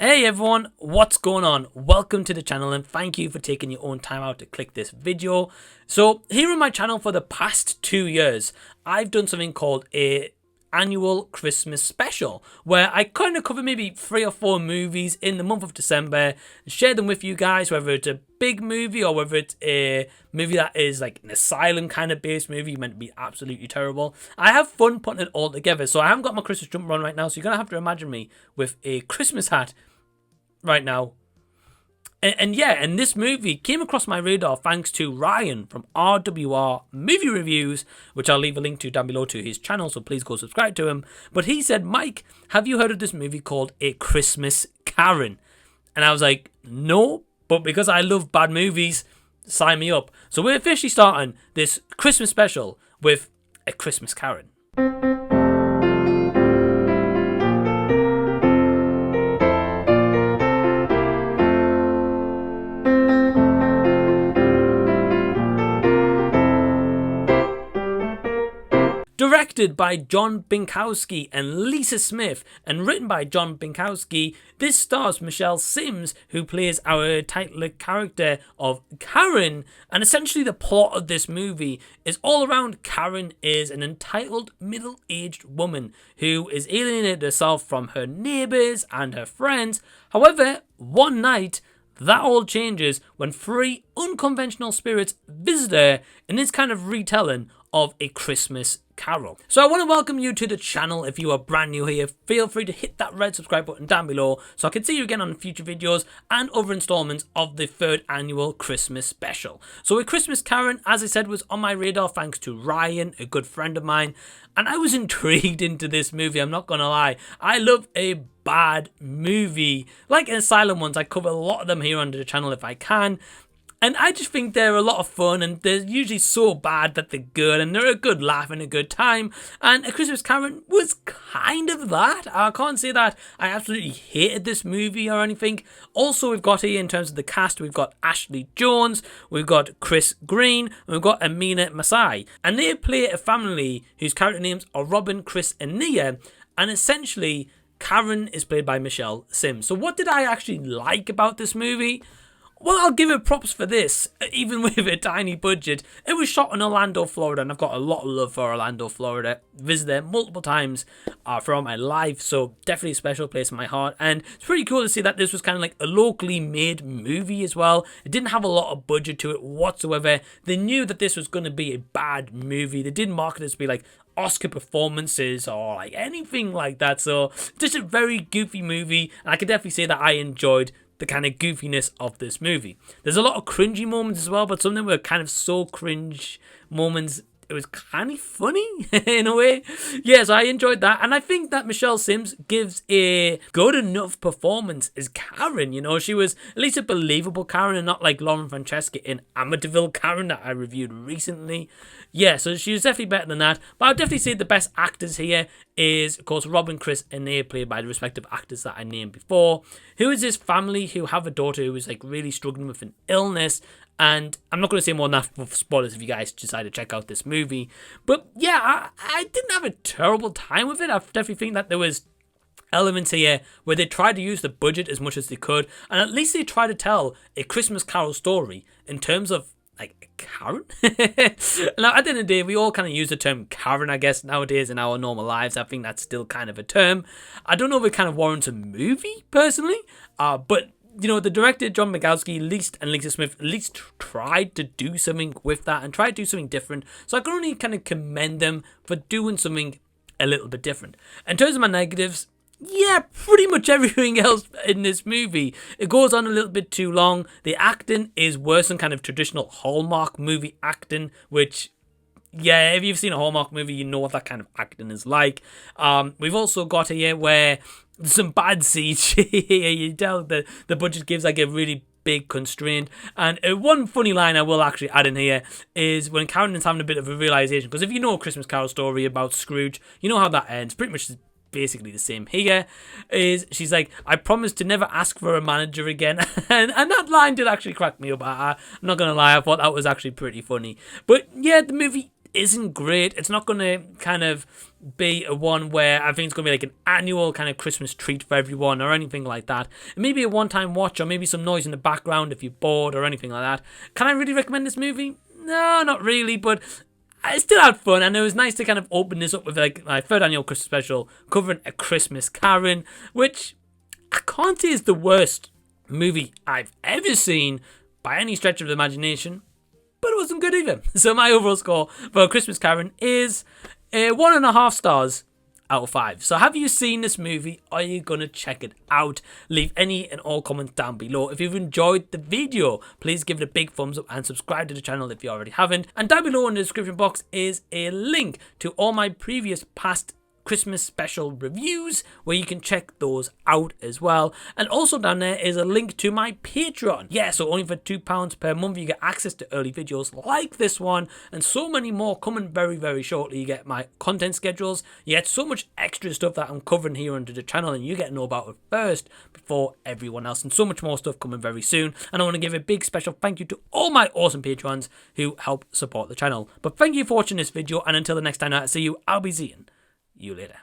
Hey everyone, what's going on? Welcome to the channel and thank you for taking your own time out to click this video. So here on my channel for the past 2 years, I've done something called a annual Christmas special where I kind of cover maybe 3 or 4 movies in the month of December, share them with you guys, whether it's a big movie or whether it's a movie that is like an asylum kind of based movie meant to be absolutely terrible. I have fun putting it all together, so I haven't got my Christmas jumper on right now, so you're gonna have to imagine me with a Christmas hat right now. And this movie came across my radar thanks to Ryan from RWR Movie Reviews, which I'll leave a link to down below to his channel, so please go subscribe to him. But he said, Mike, have you heard of this movie called A Christmas Karen? And I was like, no, but because I love bad movies, sign me up. So we're officially starting this Christmas special with A Christmas Karen. Directed by John Binkowski and Lisa Smith and written by John Binkowski, this stars Michele Sims, who plays our title character of Karen, and essentially the plot of this movie is all around Karen is an entitled middle-aged woman who is alienated herself from her neighbours and her friends. However, one night that all changes when 3 unconventional spirits visit her in this kind of retelling of A Christmas Carol. So I want to welcome you to the channel. If you are brand new here, feel free to hit that red subscribe button down below so I can see you again on future videos and other installments of the 3rd annual Christmas special. So A Christmas Karen, as I said, was on my radar thanks to Ryan, a good friend of mine, and I was intrigued into this movie, I'm not gonna lie. I love a bad movie. Like asylum ones, I cover a lot of them here on the channel if I can. And I just think they're a lot of fun, and they're usually so bad that they're good, and they're a good laugh and a good time. And A Christmas Karen was kind of that. I can't say that I absolutely hated this movie or anything. Also, we've got here in terms of the cast, we've got Ashley Jones, we've got Chris Green, and we've got Amina Masai. And they play a family whose character names are Robin, Chris, and Nia. And essentially, Karen is played by Michele Sims. So what did I actually like about this movie? Well, I'll give it props for this. Even with a tiny budget, it was shot in Orlando, Florida, and I've got a lot of love for Orlando, Florida. Visited there multiple times throughout my life, so definitely a special place in my heart. And it's pretty cool to see that this was kind of like a locally made movie as well. It didn't have a lot of budget to it whatsoever. They knew that this was going to be a bad movie. They didn't market it to be like Oscar performances or like anything like that. So just a very goofy movie, and I can definitely say that I enjoyed the kind of goofiness of this movie. There's a lot of cringy moments as well, but some of them were kind of so cringe moments, it was kind of funny in a way. Yeah, so I enjoyed that. And I think that Michele Sims gives a good enough performance as Karen. You know, she was at least a believable Karen and not like Lauren Francesca in Amityville Karen that I reviewed recently. Yeah, so she was definitely better than that. But I'll definitely say the best actors here is, of course, Robin, Chris, and they played by the respective actors that I named before. Who is this family who have a daughter who is like really struggling with an illness. And I'm not going to say more than that for spoilers if you guys decide to check out this movie. But yeah, I didn't have a terrible time with it. I definitely think that there was elements here where they tried to use the budget as much as they could. And at least they tried to tell a Christmas Carol story in terms of like Karen. Now, at the end of the day, we all kind of use the term Karen, I guess, nowadays in our normal lives. I think that's still kind of a term. I don't know if it kind of warrants a movie, personally. But you know, the director, John Binkowski, and Lisa Smith, at least tried to do something with that and tried to do something different. So I can only kind of commend them for doing something a little bit different. In terms of my negatives, yeah, pretty much everything else in this movie. It goes on a little bit too long. The acting is worse than kind of traditional Hallmark movie acting, which, yeah, if you've seen a Hallmark movie, you know what that kind of acting is like. We've also got here where there's some bad CG. You tell that the budget gives like a really big constraint. And one funny line I will actually add in here is when Karen is having a bit of a realization. Because if you know a Christmas Carol story about Scrooge, you know how that ends. Pretty much basically the same here. Is she's like, I promise to never ask for a manager again. and that line did actually crack me up. I'm not going to lie, I thought that was actually pretty funny. But yeah, the movie isn't great. It's not going to kind of be a one where I think it's going to be like an annual kind of Christmas treat for everyone or anything like that. It may be a one-time watch or maybe some noise in the background if you're bored or anything like that. Can I really recommend this movie? No, not really, but I still had fun, and it was nice to kind of open this up with like my third annual Christmas special covering A Christmas Karen, which I can't say is the worst movie I've ever seen by any stretch of the imagination, but it wasn't good either. So my overall score for A Christmas Karen is 1.5 stars out of 5. So have you seen this movie? Are you going to check it out? Leave any and all comments down below. If you've enjoyed the video, please give it a big thumbs up and subscribe to the channel if you already haven't. And down below in the description box is a link to all my previous past Christmas special reviews where you can check those out as well. And also down there is a link to my Patreon. Yeah, so only for £2 per month you get access to early videos like this one and so many more coming very shortly. You get my content schedules, you get so much extra stuff that I'm covering here under the channel and you get to know about it first before everyone else, and so much more stuff coming very soon. And I want to give a big special thank you to all my awesome Patrons who help support the channel. But thank you for watching this video, and until the next time I see you, I'll be seeing you later.